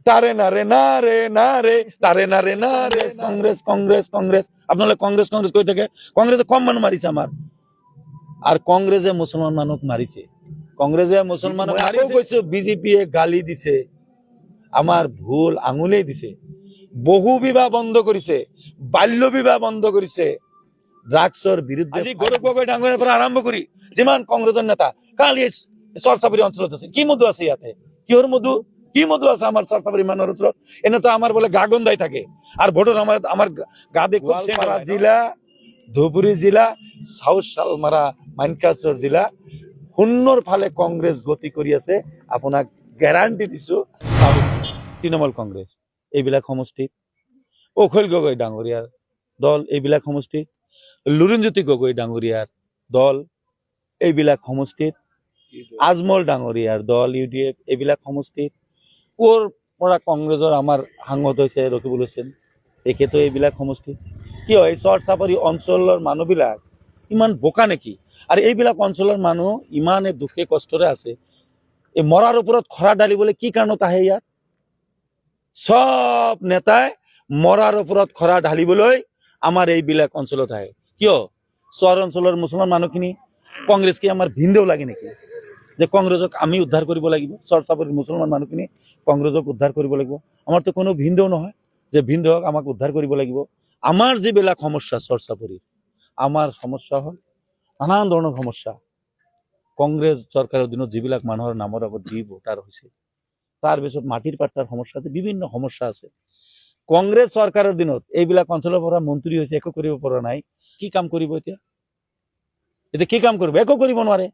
তারে না রে না রে না রে তারে না রে না রে কংগ্রেস কংগ্রেস কংগ্রেস আপনারা কংগ্রেস কংগ্রেস কই থেকে কংগ্রেসে কম মানুষ মারিছে আমার আর কংগ্রেসে মুসলমান মানুষ মারিছে কংগ্রেসে মুসলমান মারিছে বিজেপি গালি দিছে আমার ভুল আঙুলেই দিছে বহু বিবাহ বন্ধ করেছে বাল্য বিবাহ বন্ধ করেছে ড্রাগসর বিরুদ্ধে আজি গৌরব গগৈ ডাঙরের পৰা আৰম্ভ কৰি যিমান কংগ্ৰেছৰ নেতা কালি চৰচাবৰী অঞ্চলত আছে কি মধু আছে ইয়াতে কিহৰ মধু কি মধু আছে আমাৰ চৰচাবৰী মানুহৰ ওচৰত এনে তো আমাৰ বোলে গা গন্ধাই থাকে আৰ ভোটৰ আমাৰ গা দেখো গোৱালপাৰা জিলা ধুবুৰী জিলা সাউথ শালমাৰা মানকাচৰ জিলা শূন্যৰ ফালে কংগ্ৰেছ গতি কৰি আছে আপোনাক গ্যাৰান্টি দিছো তৃণমূল কংগ্ৰেছ এইবিলাক সমষ্টি অখিল গগৈ ডাঙৰীয়াৰ দল এইবিলাক সমষ্টি লুৰিণজ্যোতি গগৈ ডাঙৰীয়াৰ দল এইবিলাক সমষ্টিত আজমল ডাঙৰীয়াৰ দল ইউডিএফ এইবিলাক সমষ্টিত ক'ৰ পৰা কংগ্ৰেছৰ আমাৰ সাংগত হৈছে ৰকিবুল হুছেইন তেখেতো এইবিলাক সমষ্টি কিয় এই চৰচাপৰি অঞ্চলৰ মানুহবিলাক ইমান বোকা নেকি আৰু এইবিলাক অঞ্চলৰ মানুহ ইমানে দুখে কষ্টৰে আছে এই মৰাৰ ওপৰত খৰা ঢালিবলৈ কি কাৰণত আহে ইয়াত সব নেতাই মৰাৰ ওপৰত খৰা ঢালিবলৈ আমাৰ এইবিলাক অঞ্চলত আহে কিয় চহৰ অঞ্চলৰ মুছলমান মানুহখিনি কংগ্ৰেছ কি আমাৰ ভিন্দেও লাগে নেকি যে কংগ্ৰেছক আমি উদ্ধাৰ কৰিব লাগিব চৰচাপৰিৰ মুছলমান মানুহখিনি কংগ্ৰেছক উদ্ধাৰ কৰিব লাগিব আমাৰতো কোনো ভিন্দেও নহয় যে ভিন্দেওক আমাক উদ্ধাৰ কৰিব লাগিব আমাৰ যিবিলাক সমস্যা চৰচাপৰিৰ আমাৰ সমস্যা হ'ল নানান ধৰণৰ সমস্যা কংগ্ৰেছ চৰকাৰৰ দিনত যিবিলাক মানুহৰ নামৰ আগত যি ভোটাৰ হৈছে তাৰ পিছত মাটিৰ পাট্টাৰ সমস্যা আছে বিভিন্ন সমস্যা আছে কংগ্ৰেছ চৰকাৰৰ দিনত এইবিলাক অঞ্চলৰ পৰা মন্ত্ৰী হৈছে একো কৰিব পৰা নাই কি কাম কৰিব এতিয়া কি কাম কৰিব একো কৰিব নোৱাৰে